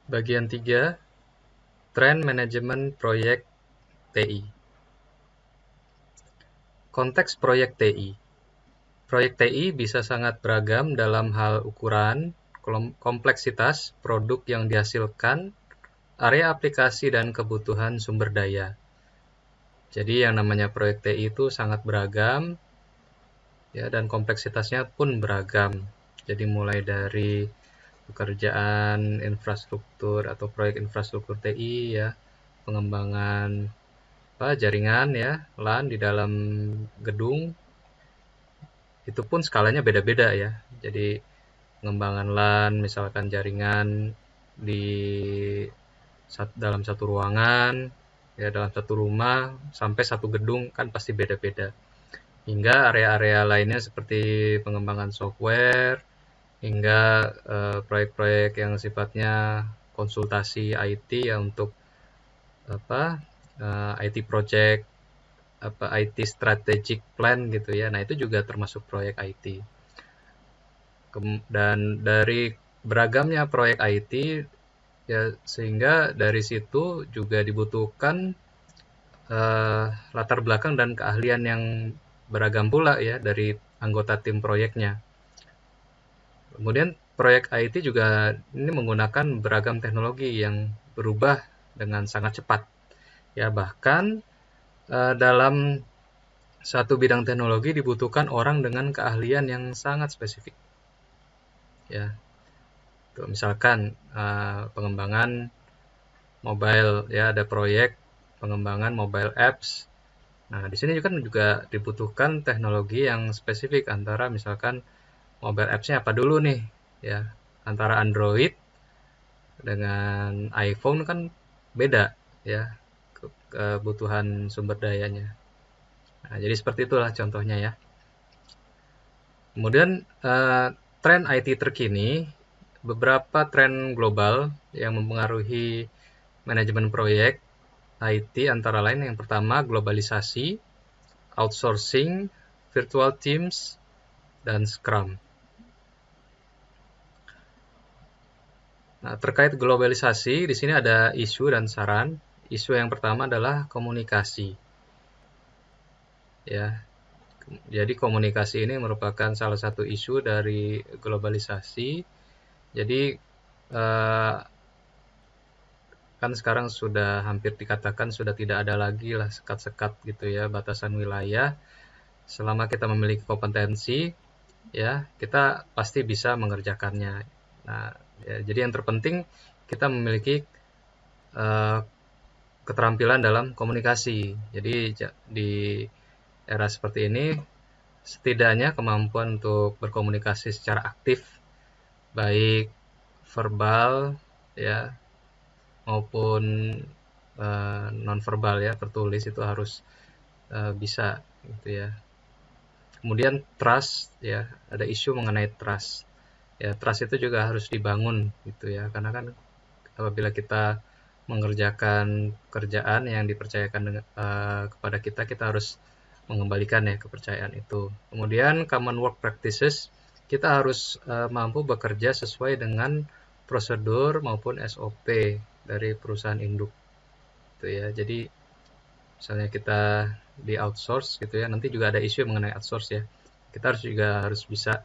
Bagian 3, Tren Manajemen Proyek TI. Konteks proyek TI. Proyek TI bisa sangat beragam dalam hal ukuran, kompleksitas produk yang dihasilkan, area aplikasi, dan kebutuhan sumber daya. Jadi yang namanya proyek TI itu sangat beragam, ya, dan kompleksitasnya pun beragam. Jadi mulai dari pekerjaan infrastruktur atau proyek infrastruktur TI, ya, pengembangan jaringan, ya, LAN di dalam gedung, itu pun skalanya beda-beda, ya. Jadi pengembangan LAN, misalkan jaringan di dalam satu ruangan, ya, dalam satu rumah sampai satu gedung, kan pasti beda-beda. Hingga area-area lainnya seperti pengembangan software, hingga proyek-proyek yang sifatnya konsultasi IT, ya, untuk IT project, IT strategic plan gitu, ya. Nah, itu juga termasuk proyek IT. Dan dari beragamnya proyek IT, ya, sehingga dari situ juga dibutuhkan latar belakang dan keahlian yang beragam pula, ya, dari anggota tim proyeknya. Kemudian proyek IT juga ini menggunakan beragam teknologi yang berubah dengan sangat cepat, ya. Bahkan dalam satu bidang teknologi dibutuhkan orang dengan keahlian yang sangat spesifik, ya. Tuh, misalkan pengembangan mobile, ya, ada proyek pengembangan mobile apps. Nah, di sini juga dibutuhkan teknologi yang spesifik antara misalkan mobile apps-nya apa dulu nih, ya. Antara Android dengan iPhone kan beda, ya, kebutuhan sumber dayanya. Nah, jadi seperti itulah contohnya, ya. Kemudian tren IT terkini, beberapa tren global yang mempengaruhi manajemen proyek IT antara lain yang pertama globalisasi, outsourcing, virtual teams, dan Scrum. Nah, terkait globalisasi, di sini ada isu dan saran. Isu yang pertama adalah komunikasi. Ya, jadi komunikasi ini merupakan salah satu isu dari globalisasi. Jadi kan sekarang sudah hampir dikatakan sudah tidak ada lagi lah sekat-sekat gitu, ya, batasan wilayah. Selama kita memiliki kompetensi, ya, kita pasti bisa mengerjakannya. Nah, ya, jadi yang terpenting kita memiliki keterampilan dalam komunikasi. Jadi di era seperti ini, setidaknya kemampuan untuk berkomunikasi secara aktif, baik verbal, ya, maupun non-verbal, ya, tertulis, itu harus bisa gitu, ya. Kemudian trust, ya, ada isu mengenai trust. Ya, trust itu juga harus dibangun gitu, ya, karena kan apabila kita mengerjakan pekerjaan yang dipercayakan kepada kita, kita harus mengembalikan, ya, kepercayaan itu. Kemudian common work practices, kita harus mampu bekerja sesuai dengan prosedur maupun SOP dari perusahaan induk, gitu, ya. Jadi misalnya kita di outsource gitu, ya, nanti juga ada isu mengenai outsource, ya. Kita harus bisa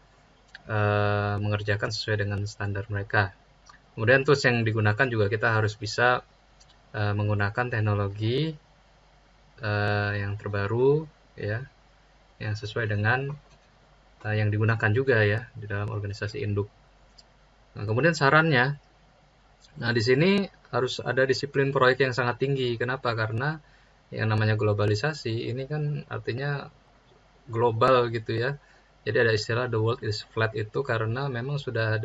mengerjakan sesuai dengan standar mereka. Kemudian tools yang digunakan juga kita harus bisa menggunakan teknologi yang terbaru, ya, yang sesuai dengan yang digunakan juga, ya, di dalam organisasi induk. Nah, kemudian sarannya, nah, di sini harus ada disiplin proyek yang sangat tinggi. Kenapa? Karena yang namanya globalisasi ini kan artinya global gitu, ya. Jadi ada istilah the world is flat itu karena memang sudah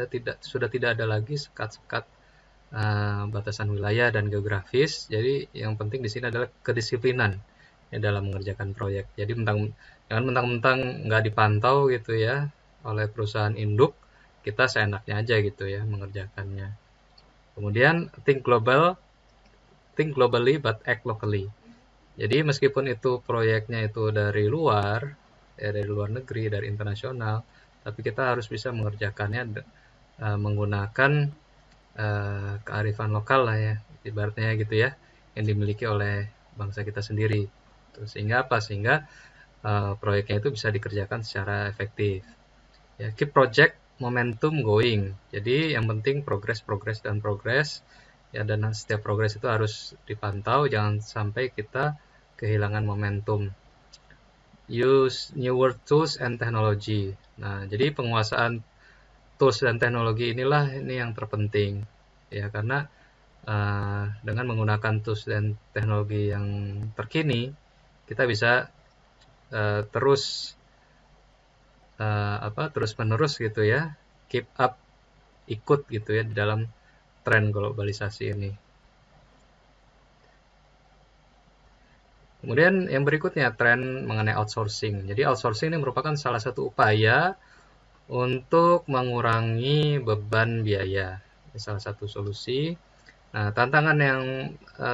tidak ada lagi sekat-sekat batasan wilayah dan geografis. Jadi yang penting di sini adalah kedisiplinan, ya, dalam mengerjakan proyek. Jadi jangan mentang-mentang nggak dipantau gitu, ya, oleh perusahaan induk, kita seenaknya aja gitu, ya, mengerjakannya. Kemudian think globally but act locally. Jadi meskipun itu proyeknya itu dari luar, ya, dari luar negeri, dari internasional, tapi kita harus bisa mengerjakannya menggunakan kearifan lokal lah ya, ibaratnya gitu ya, yang dimiliki oleh bangsa kita sendiri. Sehingga apa? Sehingga proyeknya itu bisa dikerjakan secara efektif. Ya, keep project momentum going. Jadi yang penting progres, progres dan progres. Ya, dan setiap progres itu harus dipantau, jangan sampai kita kehilangan momentum. Use newer tools and technology. Nah, jadi penguasaan tools dan teknologi inilah ini yang terpenting. Ya, karena dengan menggunakan tools dan teknologi yang terkini, kita bisa terus terus menerus gitu ya, keep up, ikut gitu ya di dalam tren globalisasi ini. Kemudian yang berikutnya tren mengenai outsourcing. Jadi outsourcing ini merupakan salah satu upaya untuk mengurangi beban biaya. Ini salah satu solusi. Nah, tantangan yang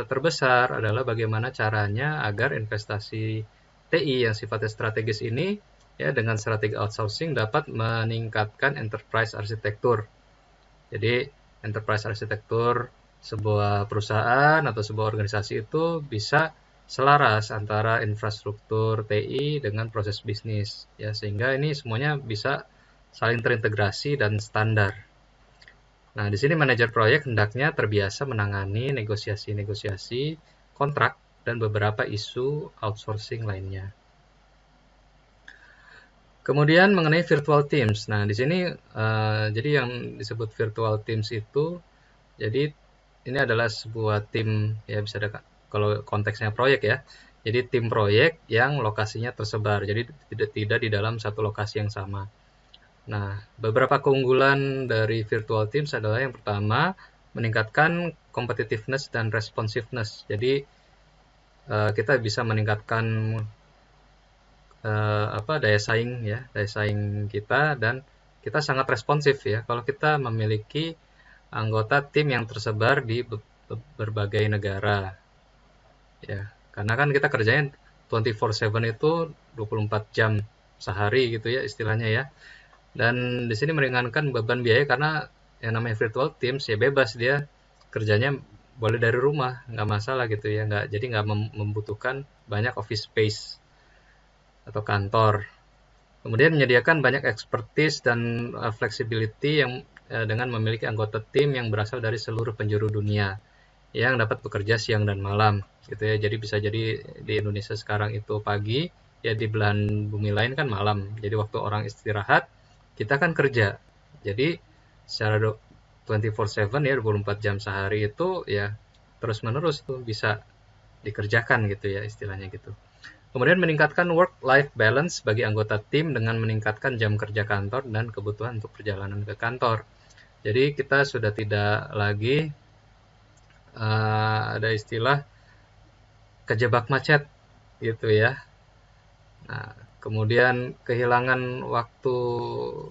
terbesar adalah bagaimana caranya agar investasi TI yang sifatnya strategis ini ya dengan strategi outsourcing dapat meningkatkan enterprise arsitektur. Jadi enterprise arsitektur sebuah perusahaan atau sebuah organisasi itu bisa selaras antara infrastruktur TI dengan proses bisnis ya, sehingga ini semuanya bisa saling terintegrasi dan standar. Nah, di sini manajer proyek hendaknya terbiasa menangani negosiasi-negosiasi kontrak dan beberapa isu outsourcing lainnya. Kemudian mengenai virtual teams. Nah, di sini jadi yang disebut virtual teams itu, jadi ini adalah sebuah tim ya, bisa ada kalau konteksnya proyek ya. Jadi tim proyek yang lokasinya tersebar. Jadi tidak di dalam satu lokasi yang sama. Nah, beberapa keunggulan dari virtual teams adalah yang pertama, meningkatkan competitiveness dan responsiveness. Jadi kita bisa meningkatkan daya saing kita, dan kita sangat responsif ya kalau kita memiliki anggota tim yang tersebar di berbagai negara ya, karena kan kita kerjanya 24/7 itu 24 jam sehari gitu ya istilahnya ya. Dan di sini meringankan beban biaya karena yang namanya virtual teams ya bebas, dia kerjanya boleh dari rumah, nggak masalah gitu ya, jadi nggak membutuhkan banyak office space atau kantor. Kemudian menyediakan banyak expertise dan flexibility yang dengan memiliki anggota tim yang berasal dari seluruh penjuru dunia yang dapat bekerja siang dan malam gitu ya. Jadi bisa jadi di Indonesia sekarang itu pagi, ya di belahan bumi lain kan malam. Jadi waktu orang istirahat, kita kan kerja. Jadi secara 24/7 ya 24 jam sehari itu ya terus-menerus tuh bisa dikerjakan gitu ya istilahnya gitu. Kemudian meningkatkan work-life balance bagi anggota tim dengan meningkatkan jam kerja kantor dan kebutuhan untuk perjalanan ke kantor. Jadi kita sudah tidak lagi ada istilah kejebak macet gitu ya. Nah, kemudian kehilangan waktu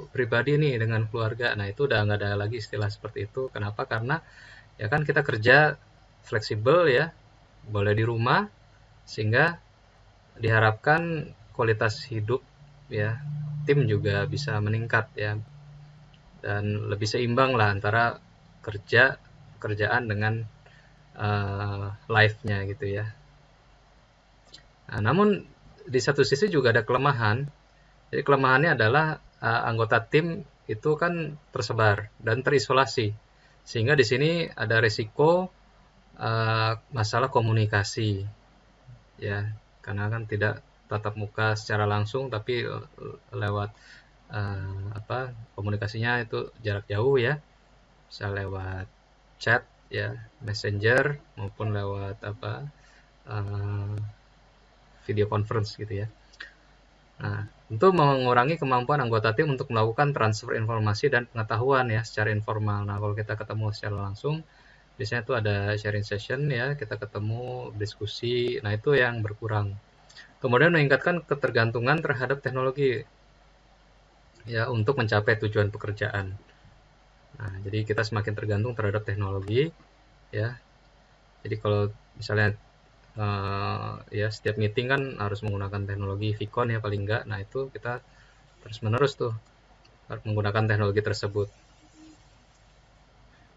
pribadi nih dengan keluarga. Nah, itu udah nggak ada lagi istilah seperti itu. Kenapa? Karena ya kan kita kerja fleksibel ya, boleh di rumah, sehingga diharapkan kualitas hidup ya tim juga bisa meningkat ya, dan lebih seimbang lah antara kerjaan dengan life-nya gitu ya. Nah, namun di satu sisi juga ada kelemahan. Jadi kelemahannya adalah anggota tim itu kan tersebar dan terisolasi, sehingga di sini ada risiko masalah komunikasi ya, karena kan tidak tatap muka secara langsung, tapi lewat komunikasinya itu jarak jauh ya, bisa lewat chat ya, messenger, maupun lewat video conference gitu ya. Nah, untuk mengurangi kemampuan anggota tim untuk melakukan transfer informasi dan pengetahuan ya secara informal. Nah, kalau kita ketemu secara langsung, biasanya itu ada sharing session ya, kita ketemu, diskusi, nah itu yang berkurang. Kemudian meningkatkan ketergantungan terhadap teknologi ya untuk mencapai tujuan pekerjaan. Nah, jadi kita semakin tergantung terhadap teknologi ya. Jadi kalau misalnya ya setiap meeting kan harus menggunakan teknologi Vicon ya paling enggak. Nah, itu kita terus menerus tuh menggunakan teknologi tersebut.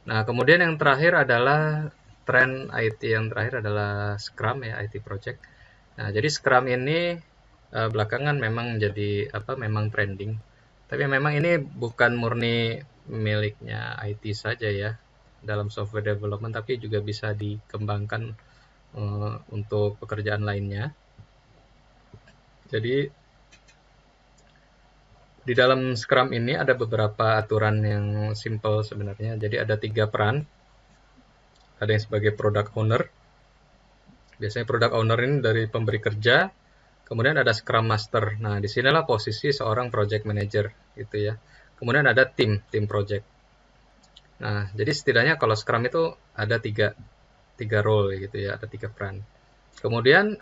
Nah, kemudian yang terakhir adalah tren IT yang terakhir adalah Scrum ya, IT project. Nah, jadi Scrum ini belakangan memang jadi memang trending. Tapi memang ini bukan murni miliknya IT saja ya dalam software development, tapi juga bisa dikembangkan untuk pekerjaan lainnya. Jadi di dalam Scrum ini ada beberapa aturan yang simple sebenarnya. Jadi ada 3 peran. Ada yang sebagai product owner. Biasanya product owner ini dari pemberi kerja. Kemudian ada Scrum Master. Nah, disinilah posisi seorang project manager gitu ya. Kemudian ada tim project. Nah, jadi setidaknya kalau Scrum itu ada tiga role gitu ya, ada 3 peran. Kemudian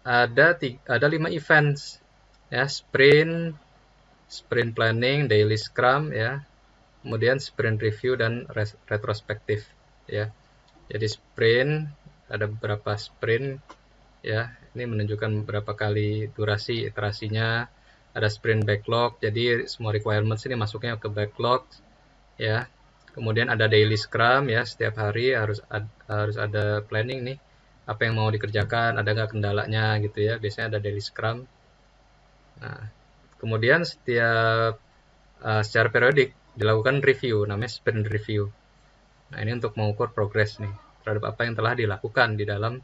ada 5 events ya, sprint planning, daily Scrum ya, kemudian sprint review dan retrospektif ya. Jadi sprint ada beberapa sprint ya, ini menunjukkan berapa kali durasi iterasinya. Ada sprint backlog, jadi semua requirements ini masuknya ke backlog ya. Kemudian ada daily scrum ya, setiap hari harus ada planning nih, apa yang mau dikerjakan, ada nggak kendalanya gitu ya, biasanya ada daily scrum. Nah, kemudian secara periodik dilakukan review, namanya sprint review. Nah, ini untuk mengukur progres nih terhadap apa yang telah dilakukan di dalam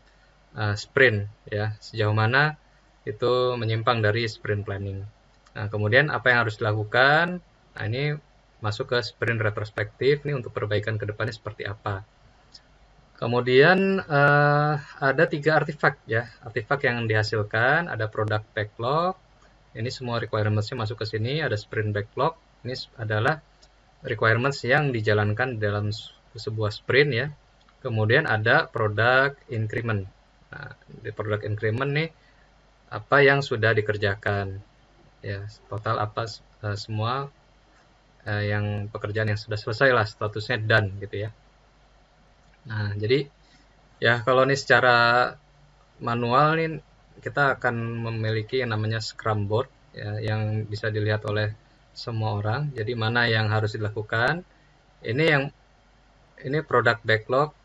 sprint ya, sejauh mana itu menyimpang dari sprint planning. Nah, kemudian apa yang harus dilakukan? Nah, ini masuk ke sprint retrospektif nih untuk perbaikan ke depannya seperti apa. Kemudian ada 3 artifak ya, artifak yang dihasilkan, ada product backlog. Ini semua requirements-nya masuk ke sini, ada sprint backlog. Ini adalah requirements yang dijalankan dalam sebuah sprint ya. Kemudian ada product increment. Nah, di product increment nih apa yang sudah dikerjakan ya, total apa semua yang pekerjaan yang sudah selesai lah, statusnya done gitu ya. Nah, jadi ya kalau ini secara manual nih kita akan memiliki yang namanya Scrum board ya, yang bisa dilihat oleh semua orang. Jadi mana yang harus dilakukan? Ini product backlog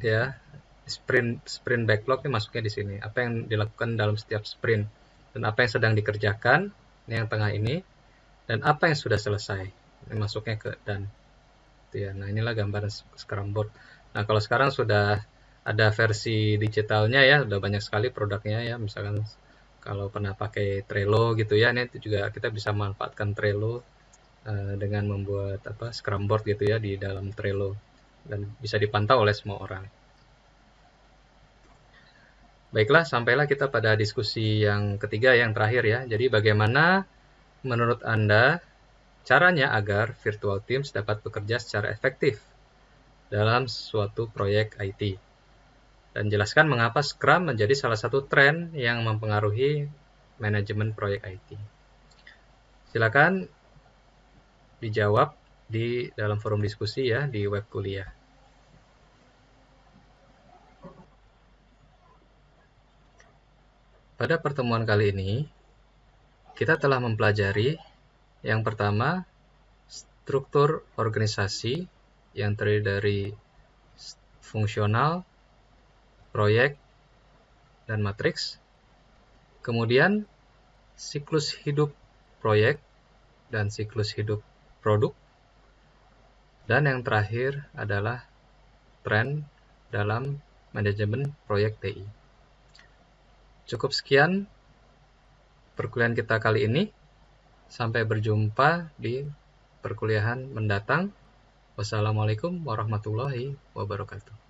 ya, sprint backlog ini masuknya di sini. Apa yang dilakukan dalam setiap sprint dan apa yang sedang dikerjakan, ini yang tengah ini, dan apa yang sudah selesai. Ini masuknya ke dan. Ya, nah inilah gambaran Scrum board. Nah, kalau sekarang sudah ada versi digitalnya ya, sudah banyak sekali produknya ya. Misalkan kalau pernah pakai Trello gitu ya, ini juga kita bisa manfaatkan Trello dengan membuat Scrum board gitu ya di dalam Trello dan bisa dipantau oleh semua orang. Baiklah, sampailah kita pada diskusi yang ketiga, yang terakhir ya. Jadi bagaimana menurut Anda caranya agar virtual teams dapat bekerja secara efektif dalam suatu proyek IT? Dan jelaskan mengapa Scrum menjadi salah satu tren yang mempengaruhi manajemen proyek IT. Silakan dijawab di dalam forum diskusi ya, di web kuliah. Pada pertemuan kali ini, kita telah mempelajari yang pertama, struktur organisasi yang terdiri dari fungsional, proyek, dan matriks. Kemudian, siklus hidup proyek dan siklus hidup produk. Dan yang terakhir adalah tren dalam manajemen proyek TI. Cukup sekian perkuliahan kita kali ini. Sampai berjumpa di perkuliahan mendatang. Wassalamualaikum warahmatullahi wabarakatuh.